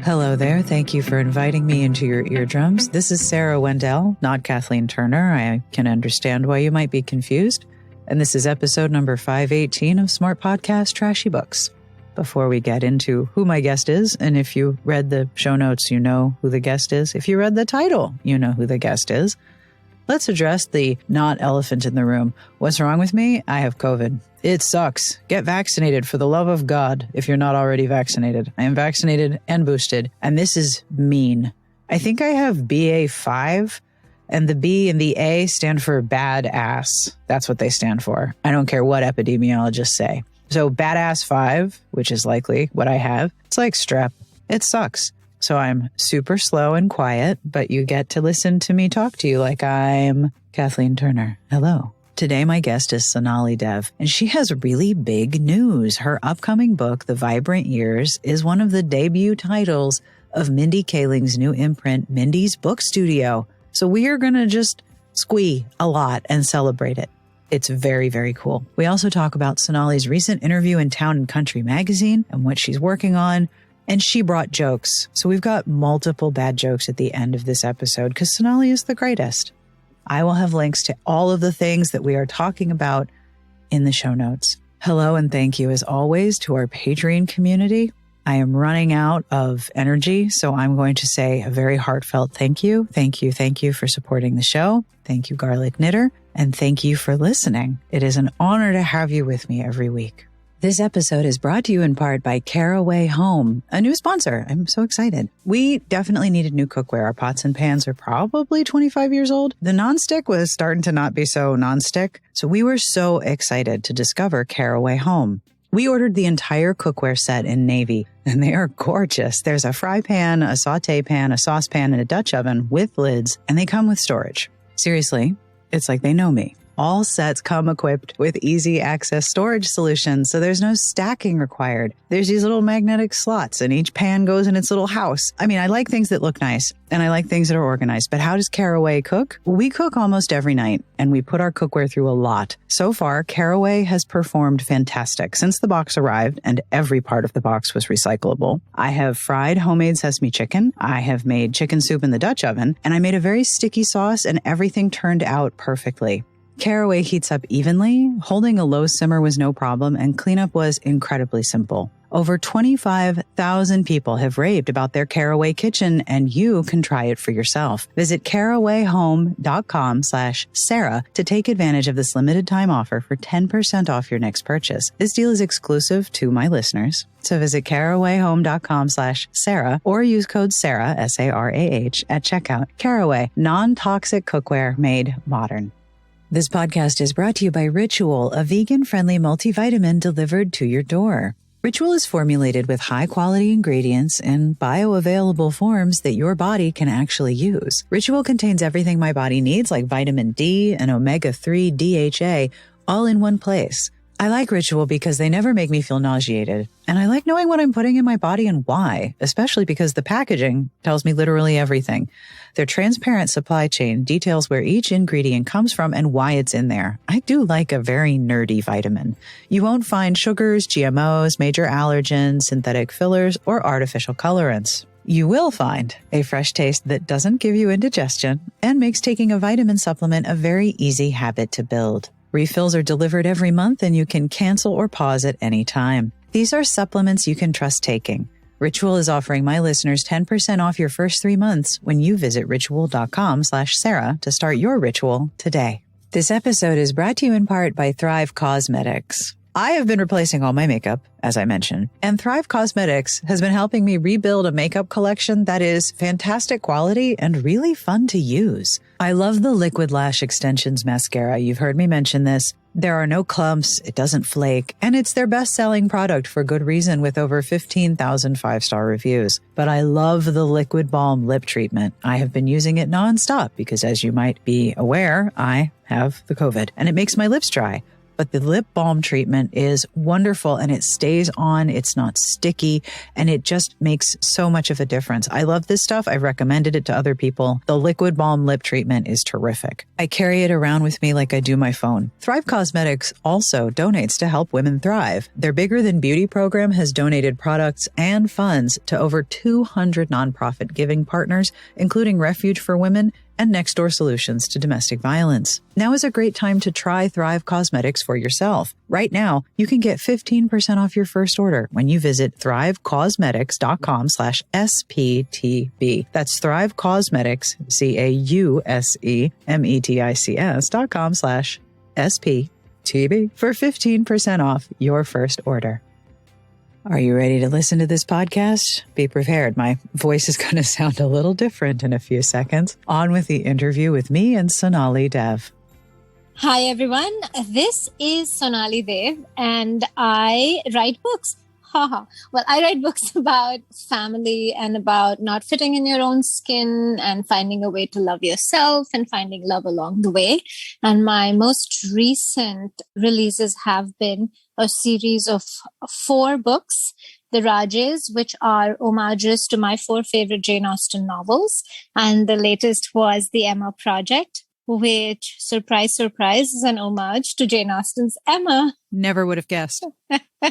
Hello there. Thank you for inviting me into your eardrums. This is Sarah Wendell, not Kathleen Turner. I can understand why you might be confused. And this is episode number 518 of Smart Podcast Trashy Books. Before we get into who my guest is, and if you read the show notes, you know who the guest is. If you read the title, you know who the guest is. Let's address the not elephant in the room. What's wrong with me? I have COVID. It sucks. Get vaccinated for the love of God if you're not already vaccinated. I am vaccinated and boosted, and this is mean. I think I have BA5, and the B and the A stand for bad ass. That's what they stand for. I don't care what epidemiologists say. So badass 5, which is likely what I have, it's like strep. It sucks. So I'm super slow and quiet, but you get to listen to me talk to you like I'm Kathleen Turner. Hello. Today, my guest is Sonali Dev, and she has really big news. Her upcoming book, The Vibrant Years, is one of the debut titles of Mindy Kaling's new imprint, Mindy's Book Studio. So we are going to just squee a lot and celebrate it. It's very, very cool. We also talk about Sonali's recent interview in Town and Country magazine and what she's working on. And she brought jokes. So we've got multiple bad jokes at the end of this episode because Sonali is the greatest. I will have links to all of the things that we are talking about in the show notes. Hello and thank you as always to our Patreon community. I am running out of energy, so I'm going to say a very heartfelt thank you. Thank you. Thank you for supporting the show. Thank you, Garlic Knitter. And thank you for listening. It is an honor to have you with me every week. This episode is brought to you in part by Caraway Home, a new sponsor. I'm so excited. We definitely needed new cookware. Our pots and pans are probably 25 years old. The nonstick was starting to not be so nonstick. So we were so excited to discover Caraway Home. We ordered the entire cookware set in navy, and they are gorgeous. There's a fry pan, a saute pan, a saucepan, and a Dutch oven with lids, and they come with storage. Seriously, it's like they know me. All sets come equipped with easy access storage solutions, so there's no stacking required. There's these little magnetic slots, and each pan goes in its little house. I mean, I like things that look nice, and I like things that are organized, but how does Caraway cook? We cook almost every night, and we put our cookware through a lot. So far, Caraway has performed fantastic since the box arrived, and every part of the box was recyclable. I have fried homemade sesame chicken, I have made chicken soup in the Dutch oven, and I made a very sticky sauce, and everything turned out perfectly. Caraway heats up evenly, holding a low simmer was no problem, and cleanup was incredibly simple. Over 25,000 people have raved about their Caraway kitchen, and you can try it for yourself. Visit carawayhome.com/Sarah to take advantage of this limited time offer for 10% off your next purchase. This deal is exclusive to my listeners. So visit carawayhome.com/Sarah or use code Sarah, SARAH, at checkout. Caraway, non-toxic cookware made modern. This podcast is brought to you by Ritual, a vegan-friendly multivitamin delivered to your door. Ritual is formulated with high-quality ingredients in bioavailable forms that your body can actually use. Ritual contains everything my body needs, like vitamin D and omega-3 DHA, all in one place. I like Ritual because they never make me feel nauseated. And I like knowing what I'm putting in my body and why, especially because the packaging tells me literally everything. Their transparent supply chain details where each ingredient comes from and why it's in there. I do like a very nerdy vitamin. You won't find sugars, GMOs, major allergens, synthetic fillers, or artificial colorants. You will find a fresh taste that doesn't give you indigestion and makes taking a vitamin supplement a very easy habit to build. Refills are delivered every month and you can cancel or pause at any time. These are supplements you can trust taking. Ritual is offering my listeners 10% off your first 3 months when you visit ritual.com/Sarah to start your ritual today. This episode is brought to you in part by Thrive Cosmetics. I have been replacing all my makeup, as I mentioned, and Thrive Cosmetics has been helping me rebuild a makeup collection that is fantastic quality and really fun to use. I love the Liquid Lash Extensions mascara. You've heard me mention this. There are no clumps, it doesn't flake, and it's their best-selling product for good reason with over 15,000 five-star reviews. But I love the Liquid Balm Lip Treatment. I have been using it nonstop because, as you might be aware, I have the COVID, and it makes my lips dry. But the lip balm treatment is wonderful and it stays on. It's not sticky and it just makes so much of a difference. I love this stuff. I've recommended it to other people. The liquid balm lip treatment is terrific. I carry it around with me like I do my phone. Thrive Cosmetics also donates to help women thrive. Their Bigger Than Beauty program has donated products and funds to over 200 nonprofit giving partners, including Refuge for Women and Next Door Solutions to Domestic Violence. Now is a great time to try Thrive Cosmetics for yourself. Right now, you can get 15% off your first order when you visit thrivecosmetics.com/SPTB. That's Thrive Cosmetics, CAUSEMETICS.com/SPTB for 15% off your first order. Are you ready to listen to this podcast? Be prepared. My voice is going to sound a little different in a few seconds. On with the interview with me and Sonali Dev. Hi, everyone. This is Sonali Dev, and I write books. Well, I write books about family and about not fitting in your own skin and finding a way to love yourself and finding love along the way. And my most recent releases have been a series of 4 books, The Rajes, which are homages to my 4 favorite Jane Austen novels. And the latest was The Emma Project, which, surprise, surprise, is an homage to Jane Austen's Emma. Never would have guessed.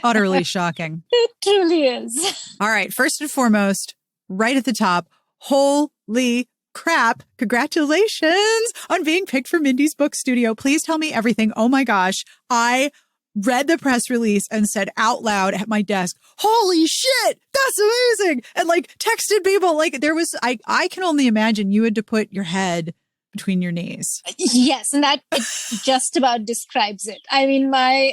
Utterly shocking. It truly is. All right. First and foremost, right at the top, holy crap. Congratulations on being picked for Mindy's book studio. Please tell me everything. Oh my gosh. I read the press release and said out loud at my desk, holy shit, that's amazing. And texted people there was, I can only imagine you had to put your head between your knees. Yes. And that it just about describes it. I mean, my,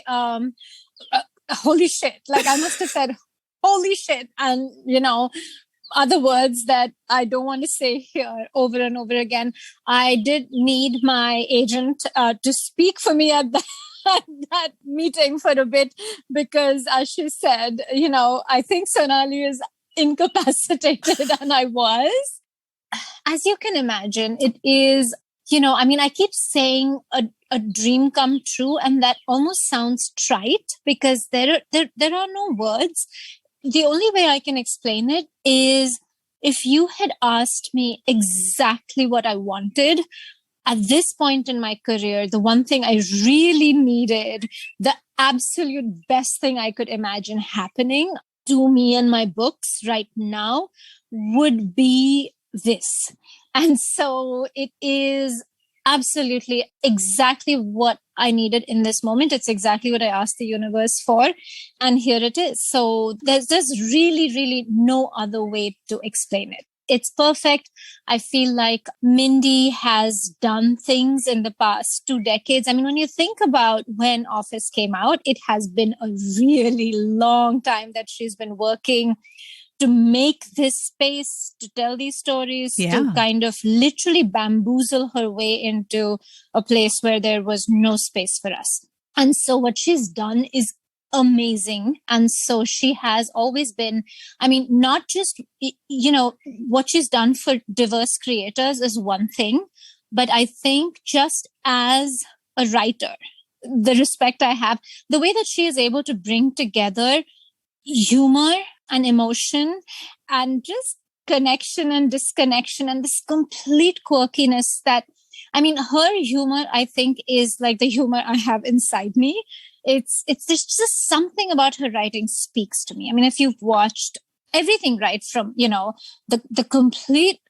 holy shit, I must have said, holy shit. And, other words that I don't want to say here over and over again. I did need my agent to speak for me at that meeting for a bit because, as she said, I think Sonali is incapacitated, and I was. As you can imagine, it is, I keep saying a dream come true, and that almost sounds trite because there are no words. The only way I can explain it is if you had asked me exactly what I wanted at this point in my career, the one thing I really needed, the absolute best thing I could imagine happening to me and my books right now would be this. And so it is absolutely exactly what I needed in this moment. It's exactly what I asked the universe for. And here it is. So there's really, really no other way to explain it. It's perfect. I feel like Mindy has done things in the past 2 decades. I mean, when you think about when Office came out, it has been a really long time that she's been working to make this space, to tell these stories, to kind of literally bamboozle her way into a place where there was no space for us. And so what she's done is amazing. And so she has always been, not just, what she's done for diverse creators is one thing, but I think just as a writer, the respect I have, the way that she is able to bring together humor and emotion and just connection and disconnection and this complete quirkiness that, her humor, I think, is like the humor I have inside me. It's there's just something about her writing speaks to me. If you've watched everything right from, the complete,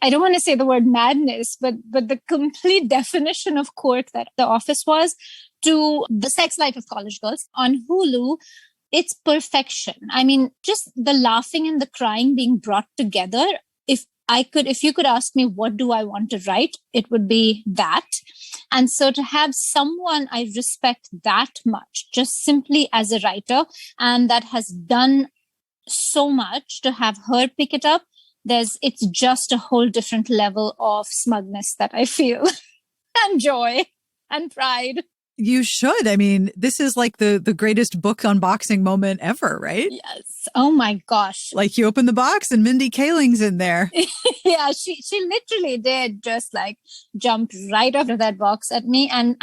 I don't want to say the word madness, but the complete definition of quirk that The Office was, to The Sex Life of College Girls on Hulu, it's perfection. Just the laughing and the crying being brought together. If you could ask me, what do I want to write? It would be that. And so to have someone I respect that much, just simply as a writer, and that has done so much, to have her pick it up, it's just a whole different level of smugness that I feel and joy and pride. You should. I mean, this is like the greatest book unboxing moment ever, right? Yes. Oh my gosh. Like you open the box and Mindy Kaling's in there. Yeah, she literally did just like jump right out of that box at me. And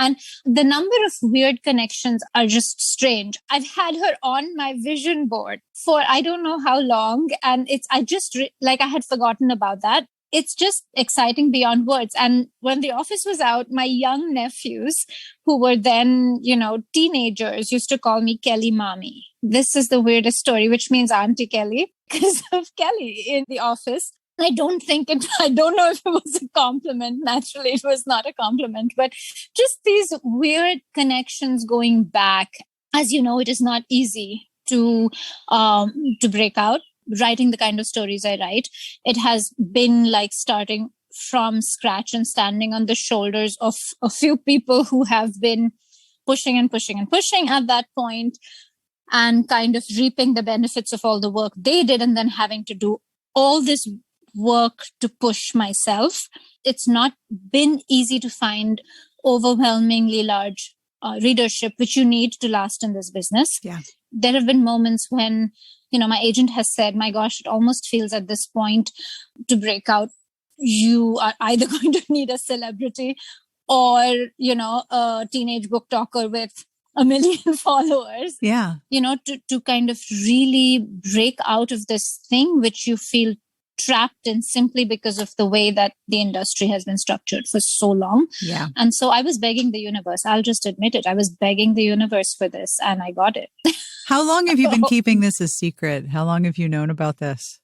the number of weird connections are just strange. I've had her on my vision board for I don't know how long. And I had forgotten about that. It's just exciting beyond words. And when The Office was out, my young nephews, who were then, teenagers, used to call me Kelly Mommy. This is the weirdest story, which means Auntie Kelly, because of Kelly in The Office. I don't know if it was a compliment. Naturally, it was not a compliment, but just these weird connections going back. As you know, it is not easy to break out. Writing the kind of stories I write, it has been like starting from scratch and standing on the shoulders of a few people who have been pushing and pushing and pushing at that point and kind of reaping the benefits of all the work they did and then having to do all this work to push myself. It's not been easy to find overwhelmingly large readership, which you need to last in this business. Yeah. There have been moments when my agent has said, my gosh, it almost feels at this point to break out, you are either going to need a celebrity or, a teenage book talker with 1 million followers. Yeah. To kind of really break out of this thing, which you feel trapped in simply because of the way that the industry has been structured for so long. Yeah. And so I was begging the universe. I'll just admit it. I was begging the universe for this and I got it. How long have you been keeping this a secret? How long have you known about this?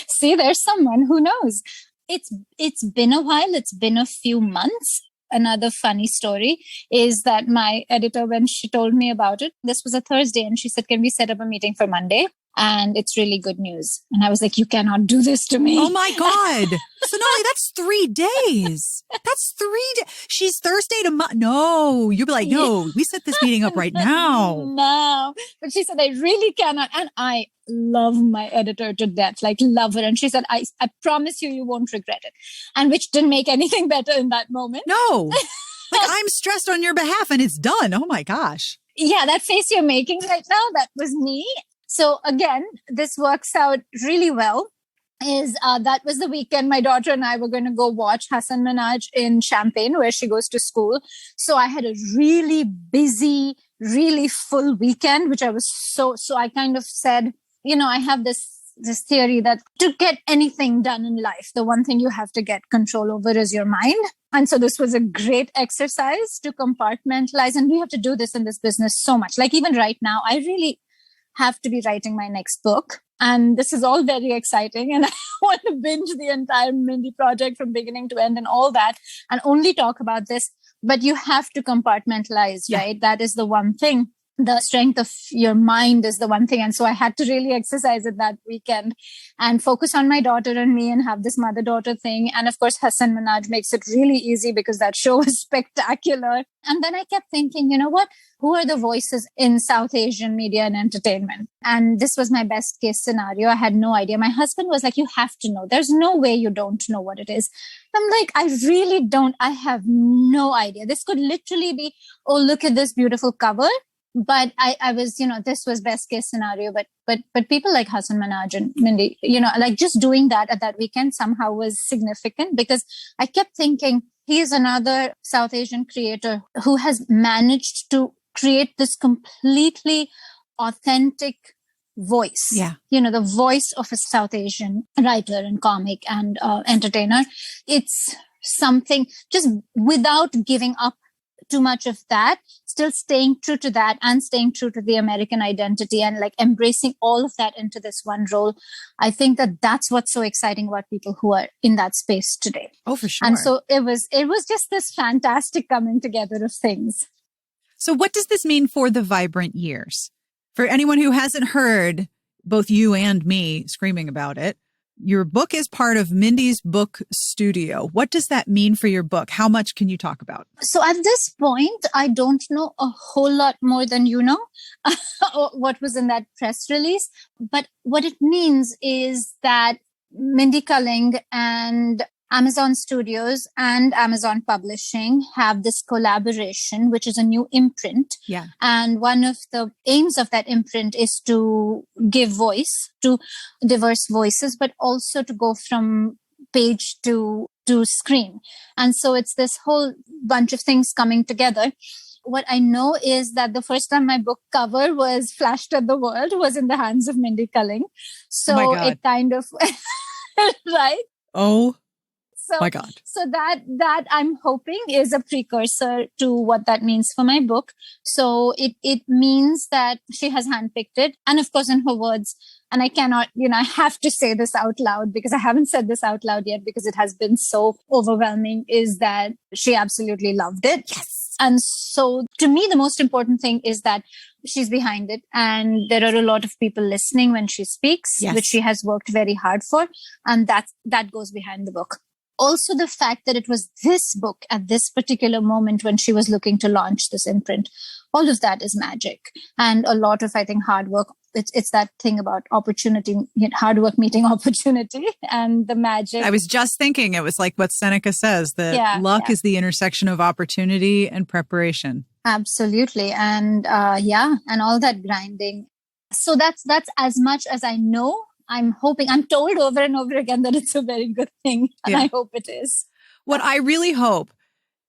See, there's someone who knows. It's been a while. It's been a few months. Another funny story is that my editor, when she told me about it, this was a Thursday, and she said, can we set up a meeting for Monday? And it's really good news. And I was like, you cannot do this to me. Oh my God. Sonali, that's 3 days. That's 3 days. She's Thursday to No, you'll be like, no, we set this meeting up right now. No. But she said, I really cannot. And I love my editor to death, like love her. And she said, I promise you won't regret it. And which didn't make anything better in that moment. No. Like I'm stressed on your behalf and it's done. Oh my gosh. Yeah, that face you're making right now, that was me. So again, this works out really well. That was the weekend my daughter and I were going to go watch Hassan Minhaj in Champaign, where she goes to school. So I had a really busy, really full weekend, which I was so I kind of said, I have this theory that to get anything done in life, the one thing you have to get control over is your mind. And so this was a great exercise to compartmentalize. And we have to do this in this business so much. Like even right now, I really have to be writing my next book. And this is all very exciting. And I want to binge the entire Mindy project from beginning to end and all that and only talk about this. But you have to compartmentalize, right? That is the one thing. The strength of your mind is the one thing. And so I had to really exercise it that weekend and focus on my daughter and me and have this mother-daughter thing. And of course, Hassan Minhaj makes it really easy because that show was spectacular. And then I kept thinking, what? Who are the voices in South Asian media and entertainment? And this was my best case scenario. I had no idea. My husband was like, you have to know. There's no way you don't know what it is. I'm like, I really don't. I have no idea. This could literally be, oh, look at this beautiful cover. But I was, this was best case scenario. But people like Hassan Minhaj and Mindy, like just doing that at that weekend somehow was significant because I kept thinking he is another South Asian creator who has managed to create this completely authentic voice. Yeah. The voice of a South Asian writer and comic and entertainer. It's something just without giving up too much of that, still staying true to that and staying true to the American identity and like embracing all of that into this one role. I think that that's what's so exciting about people who are in that space today. Oh, for sure. And so it was just this fantastic coming together of things. So what does this mean for the Vibrant Years? For anyone who hasn't heard both you and me screaming about it, your book is part of Mindy's book studio. What does that mean for your book? How much can you talk about? So at this point, I don't know a whole lot more than what was in that press release. But what it means is that Mindy Kaling and Amazon Studios and Amazon Publishing have this collaboration, which is a new imprint. Yeah. And one of the aims of that imprint is to give voice to diverse voices, but also to go from page to screen. And so it's this whole bunch of things coming together. What I know is that the first time my book cover was flashed at the world was in the hands of Mindy Kaling. So it kind of, right? Oh, my God. So that I'm hoping is a precursor to what that means for my book. So it means that she has handpicked it. And of course, in her words, and I cannot, I have to say this out loud because I haven't said this out loud yet because it has been so overwhelming, is that she absolutely loved it. Yes. And so to me, the most important thing is that she's behind it. And there are a lot of people listening when she speaks, which she has worked very hard for. And that goes behind the book. Also, the fact that it was this book at this particular moment when she was looking to launch this imprint, all of that is magic. And a lot of, I think, hard work. It's that thing about opportunity, hard work meeting opportunity, and the magic. I was just thinking, it was like what Seneca says, that luck is the intersection of opportunity and preparation. Absolutely. And and all that grinding. So that's as much as I know. I'm told over and over again that it's a very good thing. And I hope it is. What I really hope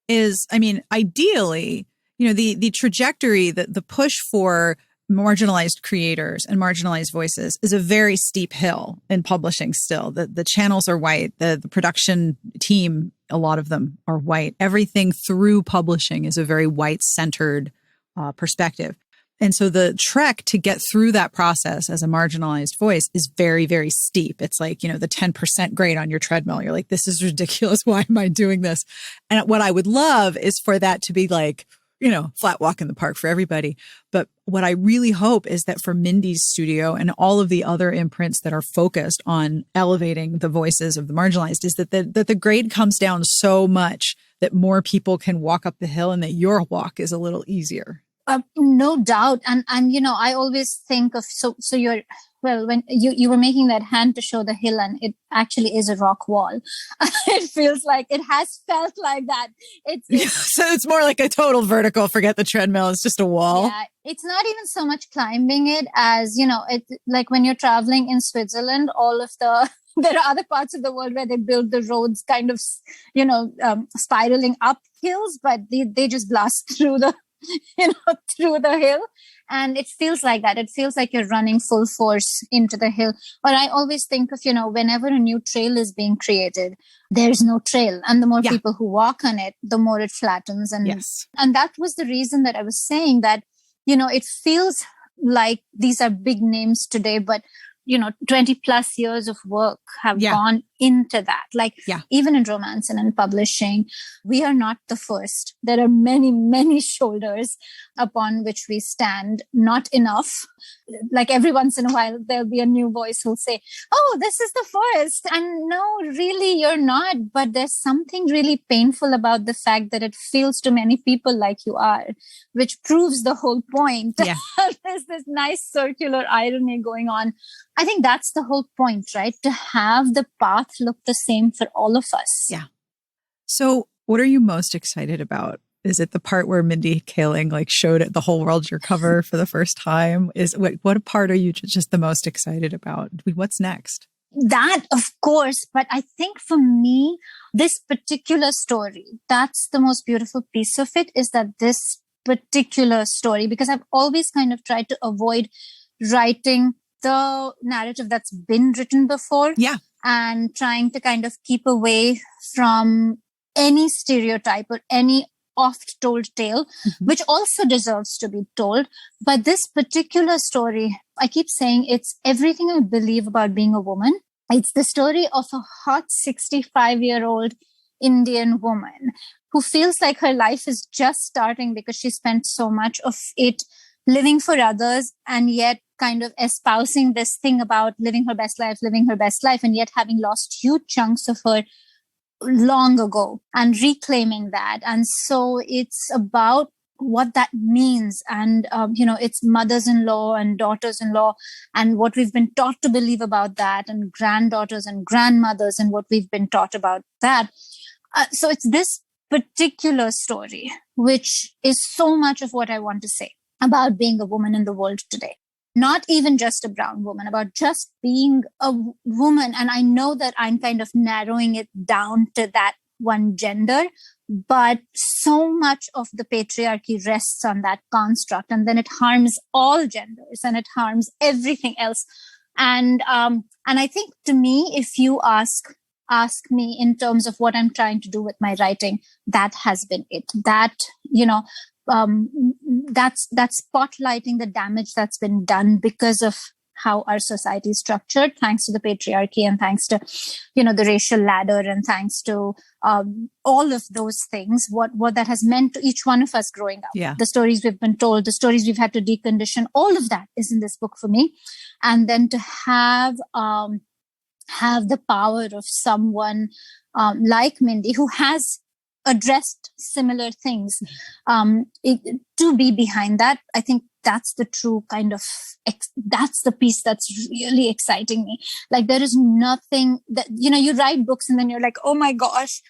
is, ideally, the trajectory, the push for marginalized creators and marginalized voices is a very steep hill in publishing still. The channels are white. The production team, a lot of them are white. Everything through publishing is a very white-centered perspective. And so the trek to get through that process as a marginalized voice is very, very steep. It's like, the 10% grade on your treadmill. You're like, this is ridiculous. Why am I doing this? And what I would love is for that to be like, flat walk in the park for everybody. But what I really hope is that for Mindy's studio and all of the other imprints that are focused on elevating the voices of the marginalized is that the grade comes down so much that more people can walk up the hill and that your walk is a little easier. No doubt. And I always think of, so when you were making that hand to show the hill, and it actually is a rock wall. It feels like it has felt like that. So it's more like a total vertical, forget the treadmill. It's just a wall. Yeah. It's not even so much climbing it as, it's like when you're traveling in Switzerland, there are other parts of the world where they build the roads kind of, spiraling up hills, but they just blast through the hill. And it feels like that. It feels like you're running full force into the hill. Or I always think of, whenever a new trail is being created, there's no trail. And the more people who walk on it, the more it flattens. And that was the reason that I was saying that, it feels like these are big names today, but 20 plus years of work have gone into that. Like even in romance and in publishing, we are not the first. There are many, many shoulders upon which we stand. Not enough. Like every once in a while, there'll be a new voice who'll say, oh, this is the first. And no, really, you're not. But there's something really painful about the fact that it feels to many people like you are, which proves the whole point. Yeah. There's this nice circular irony going on. I think that's the whole point, right? To have the path look the same for all of us. Yeah. So what are you most excited about? Is it the part where Mindy Kaling showed the whole world your cover for the first time? What part are you just the most excited about? What's next? That, of course. But I think for me, this particular story, that's the most beautiful piece of it, is that this particular story, because I've always kind of tried to avoid writing the narrative that's been written before. Yeah. And trying to kind of keep away from any stereotype or any oft-told tale, which also deserves to be told. But this particular story, I keep saying it's everything I believe about being a woman. It's the story of a hot 65-year-old Indian woman who feels like her life is just starting because she spent so much of it living for others and yet kind of espousing this thing about living her best life, and yet having lost huge chunks of her long ago and reclaiming that. And so it's about what that means. And, it's mothers-in-law and daughters-in-law and what we've been taught to believe about that, and granddaughters and grandmothers and what we've been taught about that. So it's this particular story, which is so much of what I want to say about being a woman in the world today. Not even just a brown woman, about just being a woman. And I know that I'm kind of narrowing it down to that one gender, but so much of the patriarchy rests on that construct, and then it harms all genders and it harms everything else. And I think, to me, if you ask me in terms of what I'm trying to do with my writing, that has been it. That, that's spotlighting the damage that's been done because of how our society is structured, thanks to the patriarchy and thanks to, the racial ladder, and thanks to all of those things, what that has meant to each one of us growing up. Yeah. The stories we've been told, the stories we've had to decondition, all of that is in this book for me. And then to have the power of someone like Mindy, who has addressed similar things, to be behind that, I think that's the true kind of, that's the piece that's really exciting me. Like, there is nothing that, you write books and then you're like, oh my gosh,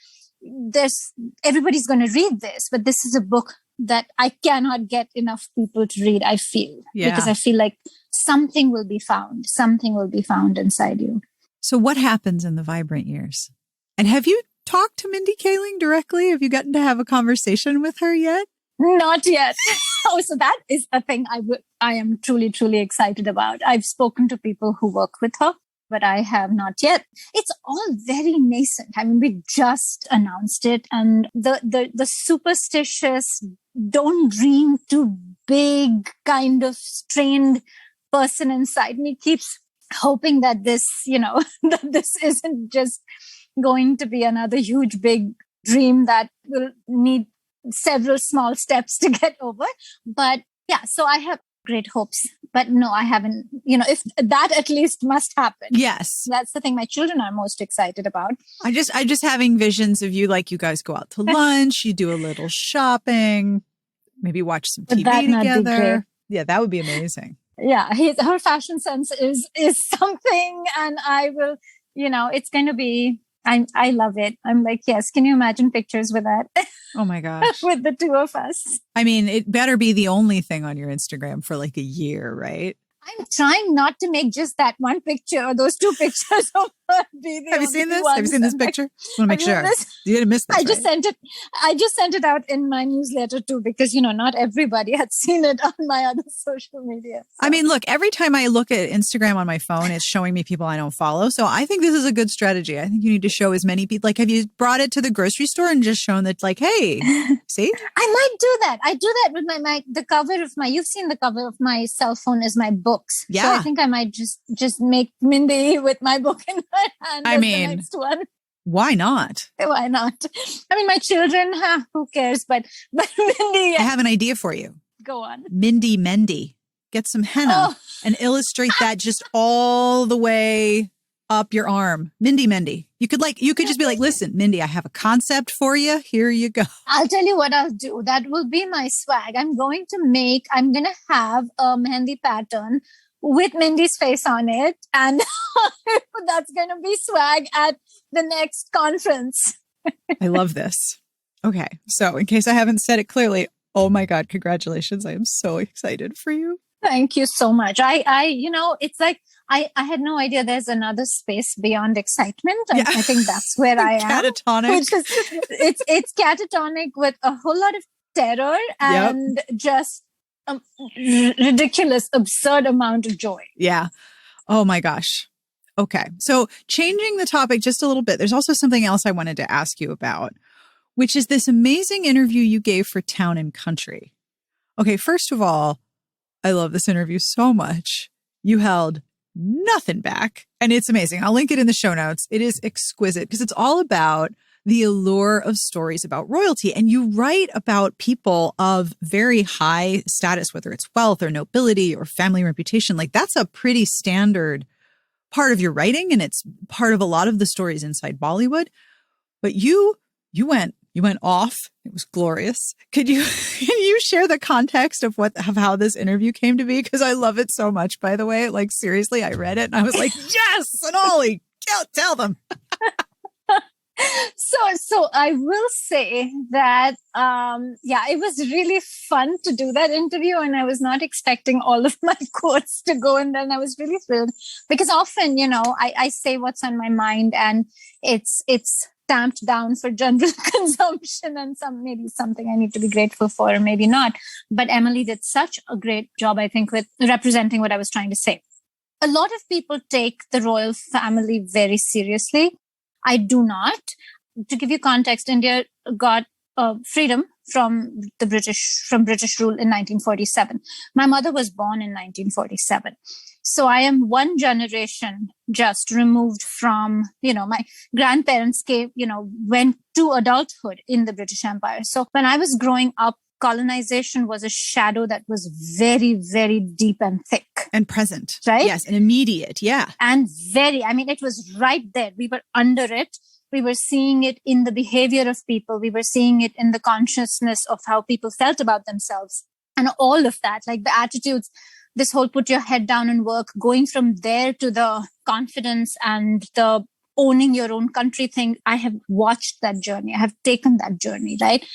everybody's going to read this, but this is a book that I cannot get enough people to read, I feel. Yeah. Because I feel like something will be found inside you. So what happens in the vibrant years? And have you talked to Mindy Kaling directly? Have you gotten to have a conversation with her yet? Not yet. So that is a thing I am truly, truly excited about. I've spoken to people who work with her, but I have not yet. It's all very nascent. I mean, we just announced it, and the superstitious, don't dream too big kind of strained person inside me keeps hoping that this, that this isn't just going to be another huge, big dream that will need several small steps to get over. But yeah, so I have great hopes. But no, I haven't, if that at least must happen. Yes. That's the thing my children are most excited about. I just having visions of you, like you guys go out to lunch, you do a little shopping, maybe watch some TV together. Yeah, that would be amazing. Yeah, her fashion sense is something, and I will, it's going to be, I love it. I'm like, yes, can you imagine pictures with that? Oh my gosh. With the two of us. I mean, it better be the only thing on your Instagram for like a year, right? I'm trying not to make just that one picture or those two pictures of her. Have you seen this? Have you seen this picture? I want to make sure. You didn't miss this. I just sent it out in my newsletter too, because, not everybody had seen it on my other social media. So. I mean, look, every time I look at Instagram on my phone, it's showing me people I don't follow. So I think this is a good strategy. I think you need to show as many people. Like, have you brought it to the grocery store and just shown that, like, hey, see? I might do that. I do that with the cover of you've seen the cover of my cell phone is my books. Yeah. So I think I might just make Mindy with my book in my hand. I mean, the next one. Why not? Why not? I mean, my children, who cares? But Mindy. I have an idea for you. Go on. Mindy Mendy. Get some henna and illustrate that just all the way up your arm. Mindy Mendy. You could just be like, listen, Mindy, I have a concept for you. Here you go. I'll tell you what I'll do. That will be my swag. I'm going to have a mehendi pattern with Mindy's face on it. And that's going to be swag at the next conference. I love this. Okay. So in case I haven't said it clearly, oh my God, congratulations. I am so excited for you. Thank you so much. It's like, I had no idea there's another space beyond excitement. Yeah. I think that's where I am. Catatonic. Which is, it's catatonic with a whole lot of terror and just a ridiculous, absurd amount of joy. Yeah. Oh my gosh. Okay. So changing the topic just a little bit, there's also something else I wanted to ask you about, which is this amazing interview you gave for Town and Country. Okay. First of all, I love this interview so much. You held nothing back, and it's amazing. I'll link it in the show notes. It is exquisite because it's all about the allure of stories about royalty. And you write about people of very high status, whether it's wealth or nobility or family reputation. Like, that's a pretty standard part of your writing, and it's part of a lot of the stories inside Bollywood. But you went You went off. It was glorious. Can you share the context of how this interview came to be? Because I love it so much, by the way. Like, seriously, I read it and I was like, yes, Sonali, tell them. So I will say that, it was really fun to do that interview, and I was not expecting all of my quotes to go in there, and I was really thrilled because often, I say what's on my mind, and it's stamped down for general consumption, and maybe something I need to be grateful for, or maybe not. But Emily did such a great job, I think, with representing what I was trying to say. A lot of people take the royal family very seriously. I do not. To give you context, India got freedom from British rule in 1947. My mother was born in 1947. So I am one generation just removed from, my grandparents went to adulthood in the British Empire. So when I was growing up, colonization was a shadow that was very, very deep and thick. And present. Right? Yes, and immediate. Yeah. And it was right there. We were under it. We were seeing it in the behavior of people. We were seeing it in the consciousness of how people felt about themselves. And all of that, like the attitudes, this whole put your head down and work, going from there to the confidence and the owning your own country thing. I have watched that journey. I have taken that journey, right?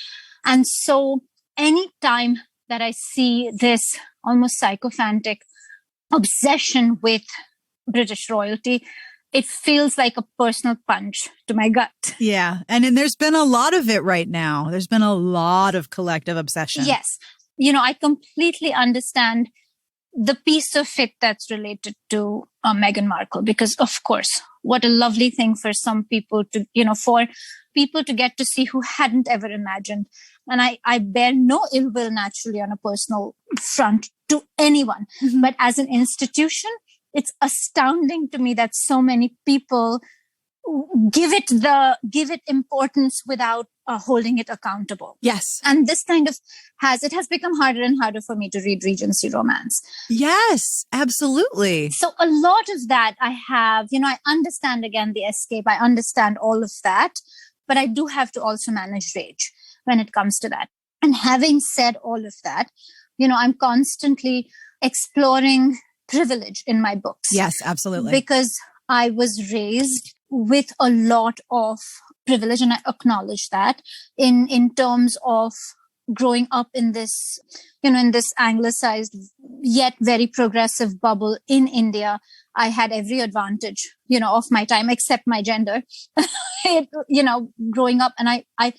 And so any time that I see this almost sycophantic obsession with British royalty, it feels like a personal punch to my gut. Yeah. And there's been a lot of it right now. There's been a lot of collective obsession. Yes. I completely understand the piece of it that's related to Meghan Markle, because of course, what a lovely thing for some people to, for people to get to see who hadn't ever imagined. And I bear no ill will naturally on a personal front to anyone. Mm-hmm. But as an institution, it's astounding to me that so many people give it importance without holding it accountable. Yes. And this kind of has become harder and harder for me to read Regency romance. Yes, absolutely. So a lot of that I have, I understand again the escape. I understand all of that, but I do have to also manage rage when it comes to that. And having said all of that, I'm constantly exploring privilege in my books. Yes, absolutely. Because I was raised with a lot of privilege, and I acknowledge that in terms of growing up in this, in this anglicized yet very progressive bubble in India. I had every advantage, of my time except my gender, growing up. And I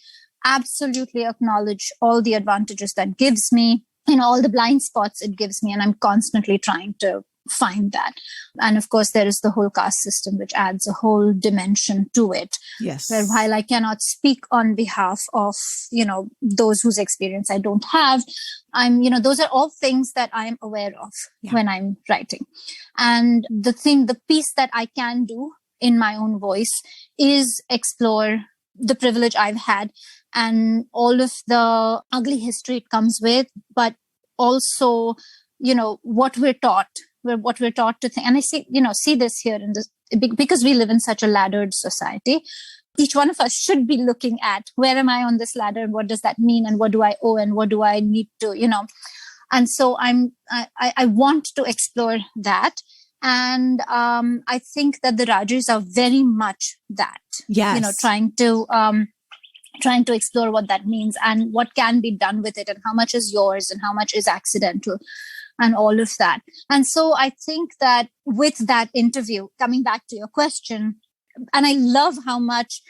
absolutely acknowledge all the advantages that gives me, all the blind spots it gives me. And I'm constantly trying to find that. And of course, there is the whole caste system, which adds a whole dimension to it. Yes. Where while I cannot speak on behalf of, those whose experience I don't have, those are all things that I am aware of when I'm writing. And the piece that I can do in my own voice is explore the privilege I've had and all of the ugly history it comes with, but also, what we're taught to think. And I see this here in this, because we live in such a laddered society. Each one of us should be looking at, where am I on this ladder and what does that mean and what do I owe and what do I need to, And so I want to explore that. And I think that the Rajis are very much that, yes. Trying to explore what that means and what can be done with it and how much is yours and how much is accidental and all of that. And so I think that with that interview, coming back to your question, and I love how much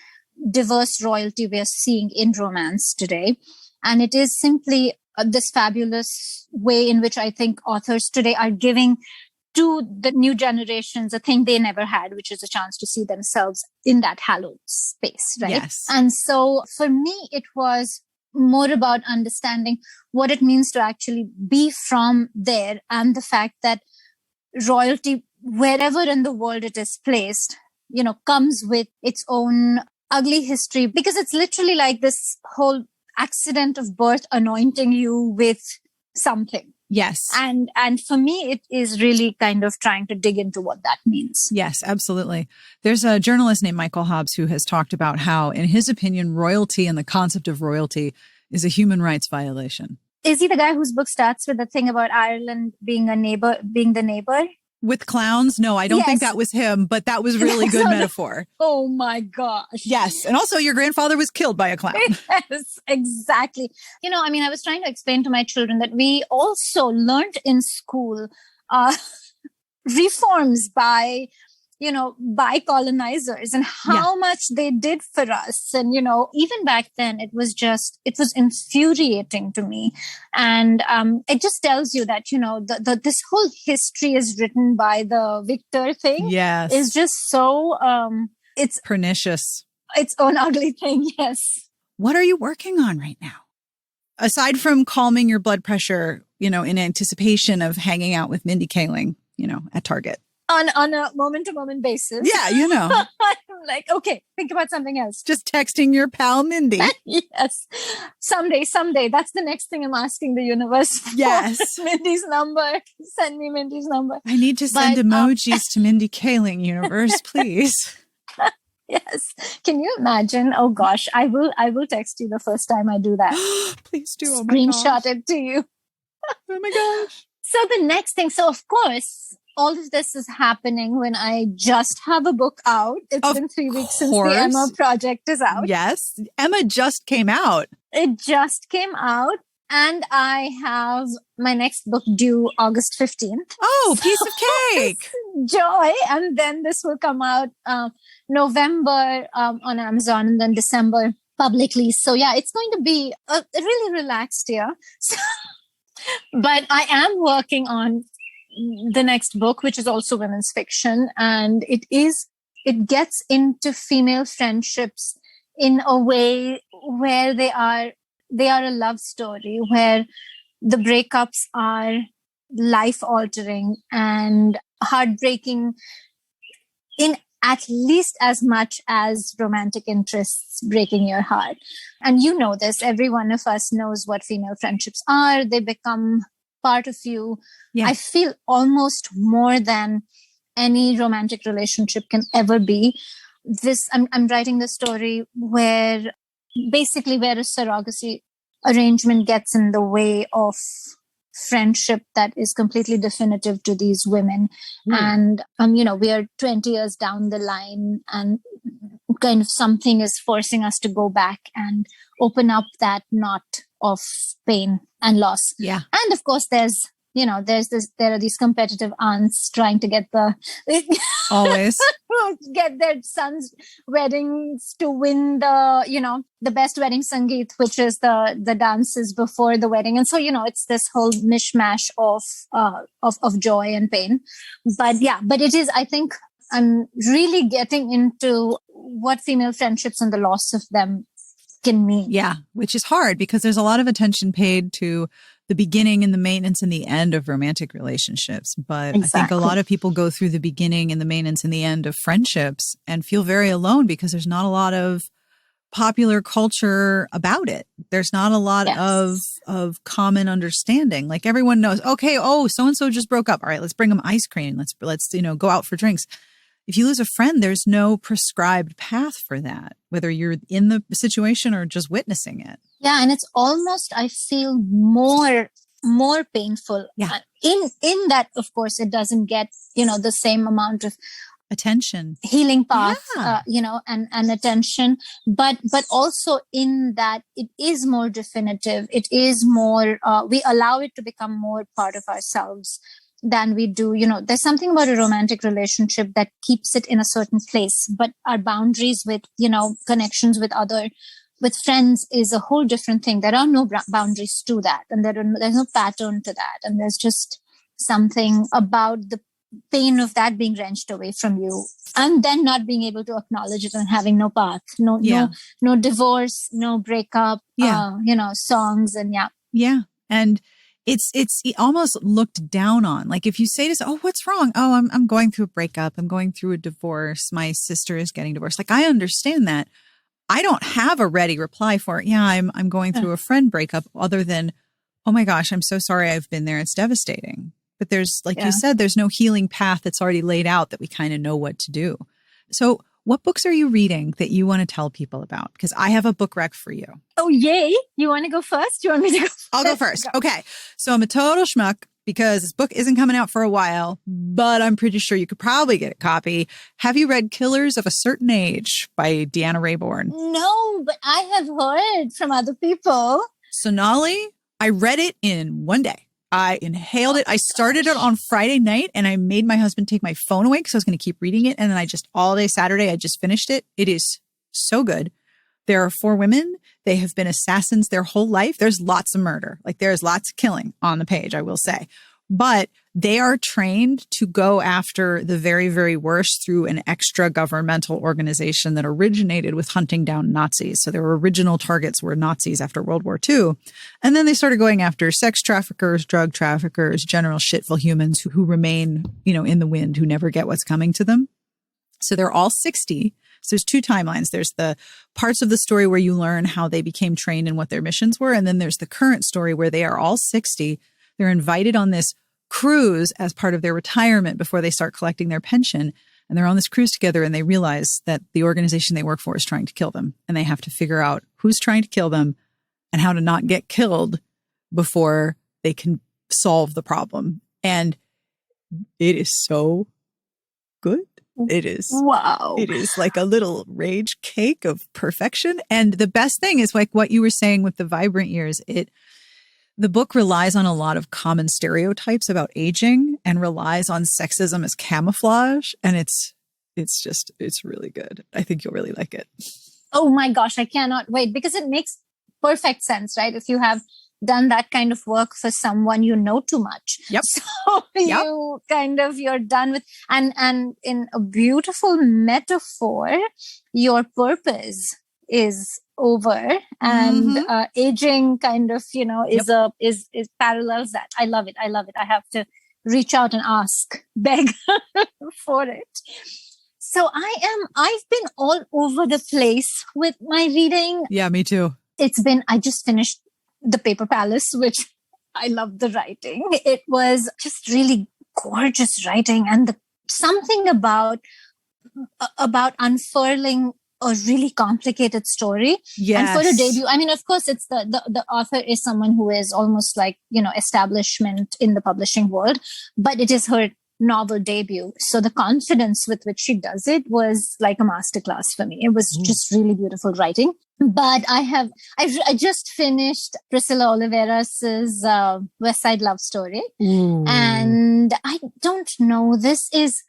diverse royalty we are seeing in romance today. And it is simply this fabulous way in which I think authors today are giving to the new generations a thing they never had, which is a chance to see themselves in that hallowed space, right? Yes. And so for me, it was more about understanding what it means to actually be from there, and the fact that royalty, wherever in the world it is placed, comes with its own ugly history, because it's literally like this whole accident of birth anointing you with something. Yes. And for me, it is really kind of trying to dig into what that means. Yes, absolutely. There's a journalist named Michael Hobbs who has talked about how, in his opinion, royalty and the concept of royalty is a human rights violation. Is he the guy whose book starts with the thing about Ireland being the neighbor? With clowns? No, I don't think that was him, but that was really good metaphor. Oh my gosh. Yes. And also your grandfather was killed by a clown. Yes, exactly. I was trying to explain to my children that we also learned in school reforms by colonizers and how much they did for us. And, even back then it was infuriating to me. And it just tells you that, this whole history is written by the victor thing. Yes. Is just so, it's pernicious. Its own ugly thing. Yes. What are you working on right now? Aside from calming your blood pressure, in anticipation of hanging out with Mindy Kaling, at Target. On a moment-to-moment basis. Yeah, I'm like, okay, think about something else. Just texting your pal Mindy. Yes. Someday. That's the next thing I'm asking the universe for. Yes. Mindy's number. Send me Mindy's number. I need to send emojis to Mindy Kaling, universe, please. Yes. Can you imagine? Oh gosh, I will text you the first time I do that. Please do. Oh Screenshot it to you. Oh my gosh. So the next thing, of course, all of this is happening when I just have a book out. It's been 3 weeks since the Emma project is out. Yes. Emma just came out. It just came out. And I have my next book due August 15th. Oh, piece of cake. Joy. And then this will come out November on Amazon and then December publicly. So yeah, it's going to be a really relaxed year. But I am working on the next book, which is also women's fiction. And it gets into female friendships in a way where they are a love story, where the breakups are life altering and heartbreaking in at least as much as romantic interests breaking your heart. And you know this, every one of us knows what female friendships are. They become part of you. Yeah. I feel almost more than any romantic relationship can ever be. I'm writing the story where a surrogacy arrangement gets in the way of friendship that is completely definitive to these women. And, we are 20 years down the line and kind of something is forcing us to go back and open up that knot of pain and loss. Yeah. And of course, there are these competitive aunts trying to get always get their sons' weddings to win the best wedding sangeet, which is the dances before the wedding. And so, it's this whole mishmash of joy and pain. But it is, I think I'm really getting into what female friendships and the loss of them can mean. Yeah, which is hard because there's a lot of attention paid to the beginning and the maintenance and the end of romantic relationships. But exactly. I think a lot of people go through the beginning and the maintenance and the end of friendships and feel very alone because there's not a lot of popular culture about it. There's not a lot of common understanding. Like everyone knows, okay, so-and-so just broke up. All right, let's bring them ice cream. Let's go out for drinks. If you lose a friend, there's no prescribed path for that, whether you're in the situation or just witnessing it. Yeah. And it's almost, I feel more painful. Yeah. In that, of course, it doesn't get, the same amount of attention, healing path, and attention, but also in that it is more definitive. It is more, we allow it to become more part of ourselves than we do. There's something about a romantic relationship that keeps it in a certain place, but our boundaries with, connections with friends is a whole different thing. There are no boundaries to that. And there's no pattern to that. And there's just something about the pain of that being wrenched away from you and then not being able to acknowledge it and having no path, no divorce, no breakup, songs and Yeah. And it's almost looked down on. Like if you say to someone, what's wrong? Oh, I'm going through a breakup. I'm going through a divorce. My sister is getting divorced. Like I understand that. I don't have a ready reply for it. Yeah, I'm going through a friend breakup other than, Oh my gosh, I'm so sorry I've been there. It's devastating. But there's, like Yeah. you said, there's no healing path that's already laid out that we kind of know what to do. So what books are you reading that you want to tell people about? Because I have a book rec for you. Oh, yay. You want to go first? You want me to go first? I'll go first. Okay. So I'm a total schmuck because this book isn't coming out for a while, but I'm pretty sure you could probably get a copy. Have you read Killers of a Certain Age by Deanna Raybourn? No, but I have heard from other people. Sonali, I read it in one day. I inhaled it. I started it on Friday night and I made my husband take my phone away because I was going to keep reading it. And then I just all day Saturday, I just finished it. It is so good. There are 4 women. They have been assassins their whole life. There's lots of murder. Like there's lots of killing on the page, I will say. But they are trained to go after the very, very worst through an extra governmental organization that originated with hunting down Nazis. So their original targets were Nazis after World War II. And then they started going after sex traffickers, drug traffickers, general shitful humans who remain, in the wind, who never get what's coming to them. So they're all 60. So there's 2 timelines. There's the parts of the story where you learn how they became trained and what their missions were. And then there's the current story where they are all 60. They're invited on this cruise as part of their retirement before they start collecting their pension. And they're on this cruise together and they realize that the organization they work for is trying to kill them. And they have to figure out who's trying to kill them and how to not get killed before they can solve the problem. And it is so good. It is. Wow. It is like a little rage cake of perfection. And the best thing is like what you were saying with the vibrant years. The book relies on a lot of common stereotypes about aging and relies on sexism as camouflage. And it's really good. I think you'll really like it. Oh my gosh, I cannot wait because it makes perfect sense, right? If you have done that kind of work for someone, you know too much. Yep. So you're done with, and in a beautiful metaphor, your purpose is over and aging kind of, is parallels that. I love it. I have to reach out and beg for it. So I've been all over the place with my reading. Yeah, me too. I just finished The Paper Palace, which I love the writing. It was just really gorgeous writing and something about unfurling a really complicated story. Yes. And for a debut, I mean, of course, it's the author is someone who is almost like, establishment in the publishing world, but it is her novel debut. So the confidence with which she does it was like a masterclass for me. It was just really beautiful writing. But I just finished Priscilla Oliveira's West Side Love Story. And I don't know, this is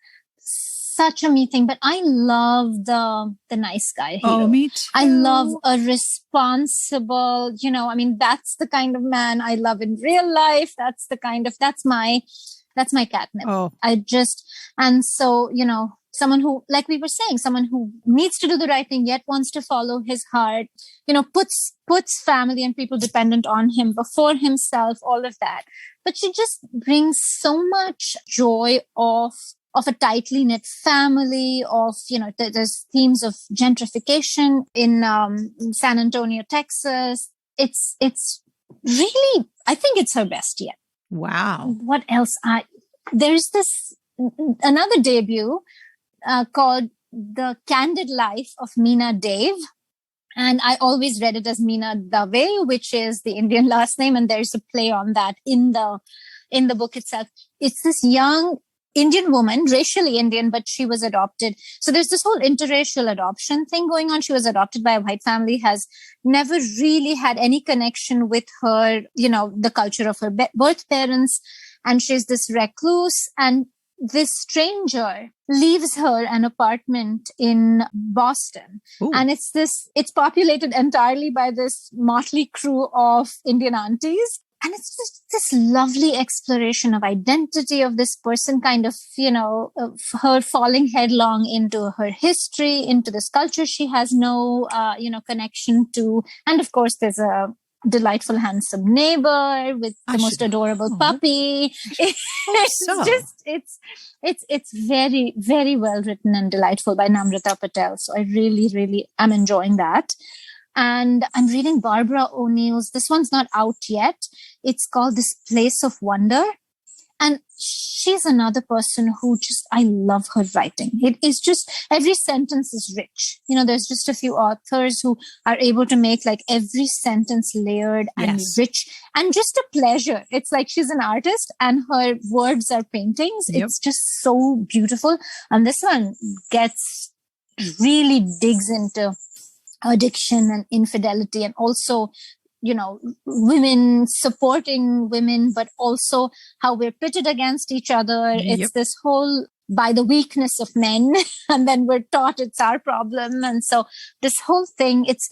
such a me thing, but I love the nice guy hero. Oh, me too. I love a responsible, that's the kind of man I love in real life. That's my catnip. Oh. And so, someone who, like we were saying, someone who needs to do the right thing, yet wants to follow his heart, puts family and people dependent on him before himself, all of that. But she just brings so much joy of a tightly knit family, there's themes of gentrification in San Antonio, Texas. It's really, I think it's her best yet. Wow. What else? There's another debut called The Candid Life of Meena Dev. And I always read it as Meena Dave, which is the Indian last name. And there's a play on that in the book itself. It's this young Indian woman, racially Indian, but she was adopted. So there's this whole interracial adoption thing going on. She was adopted by a white family, has never really had any connection with her, the culture of her birth parents. And she's this recluse, and this stranger leaves her an apartment in Boston. Ooh. And it's populated entirely by this motley crew of Indian aunties. And it's just this lovely exploration of identity of this person, kind of, of her falling headlong into her history, into this culture she has no, connection to. And of course, there's a delightful, handsome neighbor with the most adorable puppy. It's very, very well written and delightful by Namrata Patel. So I really, really am enjoying that. And I'm reading Barbara O'Neill's. This one's not out yet. It's called This Place of Wonder. And she's another person who I love her writing. It is just, every sentence is rich. There's just a few authors who are able to make like every sentence layered and rich and just a pleasure. It's like she's an artist and her words are paintings. Yep. It's just so beautiful. And this one really digs into addiction and infidelity, and also women supporting women, but also how we're pitted against each other. Yep. It's this whole by the weakness of men, and then we're taught it's our problem. And so this whole thing, it's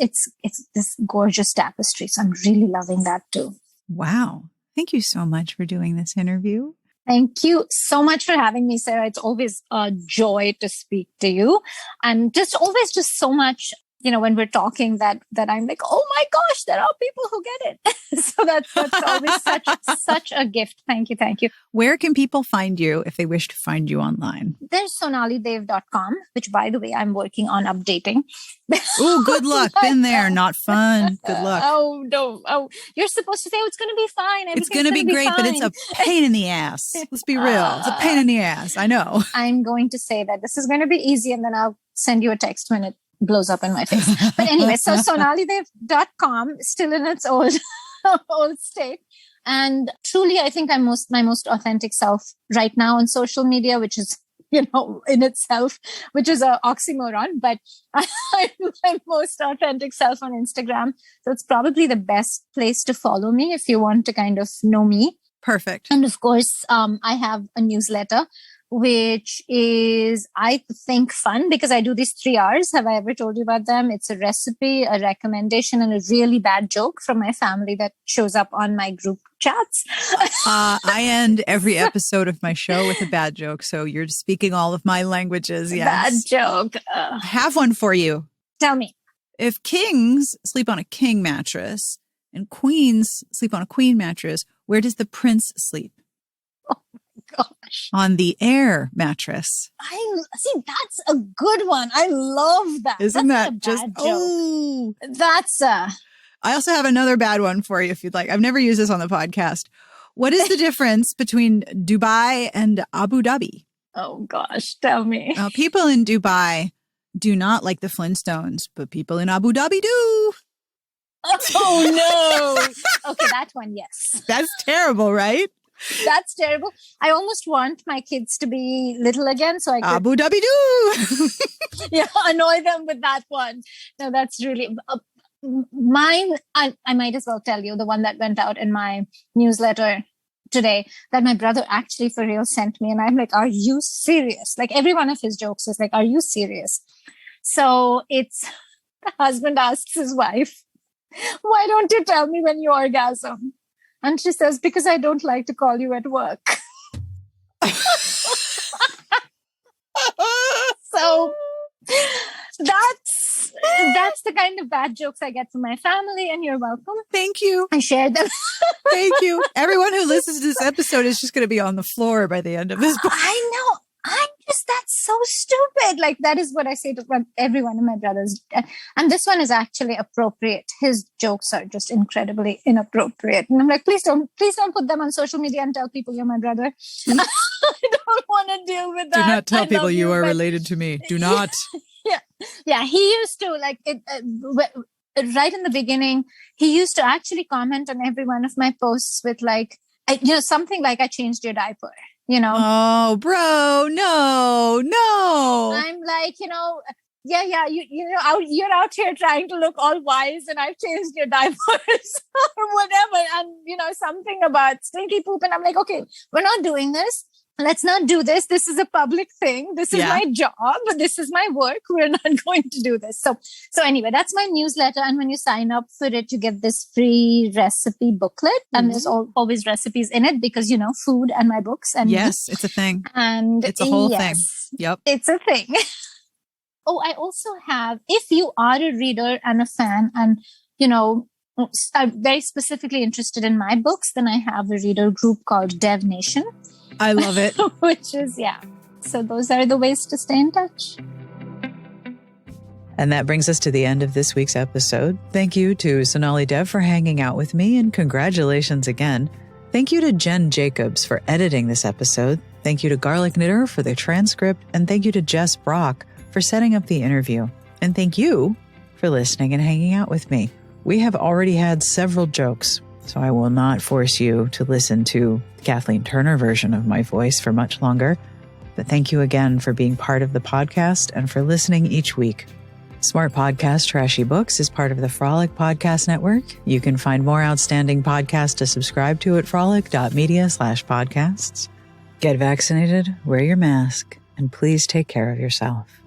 this gorgeous tapestry. So I'm really loving that too. Wow. Thank you so much for doing this interview. Thank you so much for having me, Sarah. It's always a joy to speak to you, and always so much, when we're talking that I'm like, oh my gosh, there are people who get it. So that's always such a gift. Thank you. Thank you. Where can people find you if they wish to find you online? There's sonalidev.com, which, by the way, I'm working on updating. Oh, good luck. Been there. Not fun. Good luck. Oh, no. Oh, you're supposed to say it's going to be fine. It's going to be great, but it's a pain in the ass. Let's be real. It's a pain in the ass. I know. I'm going to say that this is going to be easy, and then I'll send you a text when it blows up in my face. But anyway, so sonalidev.com, still in its old state. And truly, I think I'm my most authentic self right now on social media, which is, in itself, which is an oxymoron, but I'm my most authentic self on Instagram. So it's probably the best place to follow me if you want to kind of know me. Perfect. And of course, I have a newsletter, which is, I think, fun because I do these 3 R's. Have I ever told you about them? It's a recipe, a recommendation, and a really bad joke from my family that shows up on my group chats. I end every episode of my show with a bad joke. So you're speaking all of my languages. Yes. Bad joke. I have one for you. Tell me. If kings sleep on a king mattress and queens sleep on a queen mattress, where does the prince sleep? Gosh. On the air mattress. I see. That's a good one. I love that. Isn't that's that just, oh, that's I also have another bad one for you if you'd like. I've never used this on the podcast. What is the difference between Dubai and Abu Dhabi? Oh gosh, tell me. People in Dubai do not like the Flintstones, but people in Abu Dhabi do. Oh no. Okay, that one, yes. That's terrible, right? That's terrible. I almost want my kids to be little again so I could Abu Dhabi do. Annoy them with that one. No, that's really mine. I might as well tell you the one that went out in my newsletter today that my brother actually for real sent me, and I'm like, are you serious? Like every one of his jokes is like, are you serious? So it's the husband asks his wife, why don't you tell me when you orgasm? And she says, because I don't like to call you at work. So that's the kind of bad jokes I get from my family, and you're welcome. Thank you. I shared them. Thank you. Everyone who listens to this episode is just going to be on the floor by the end of this. I know. That's so stupid. Like, that is what I say to every one of my brothers. And this one is actually appropriate. His jokes are just incredibly inappropriate. And I'm like, please don't put them on social media and tell people you're my brother. I don't want to deal with that. Do not tell people you are related to me. Do not. Yeah. He used to, like, right in the beginning, he used to actually comment on every one of my posts with like, something like, I changed your diaper. Oh, bro, no. I'm like, you're out here trying to look all wise, and I've changed your diapers or whatever. And, something about stinky poop. And I'm like, okay, we're not doing this. Let's not do this. This is a public thing. This is my job. This is my work. We're not going to do this. So anyway, that's my newsletter. And when you sign up for it, you get this free recipe booklet. And there's always recipes in it because, food and my books. And yes, it's a thing. And it's a whole thing. Yep. It's a thing. Oh, I also have, if you are a reader and a fan and, are very specifically interested in my books, then I have a reader group called Dev Nation. I love it. Which is, So those are the ways to stay in touch. And that brings us to the end of this week's episode. Thank you to Sonali Dev for hanging out with me, and congratulations again. Thank you to Jen Jacobs for editing this episode. Thank you to Garlic Knitter for the transcript, and thank you to Jes Brock for setting up the interview. And thank you for listening and hanging out with me. We have already had several jokes, so I will not force you to listen to the Kathleen Turner version of my voice for much longer. But thank you again for being part of the podcast and for listening each week. Smart Podcast Trashy Books is part of the Frolic Podcast Network. You can find more outstanding podcasts to subscribe to at frolic.media/podcasts. Get vaccinated, wear your mask, and please take care of yourself.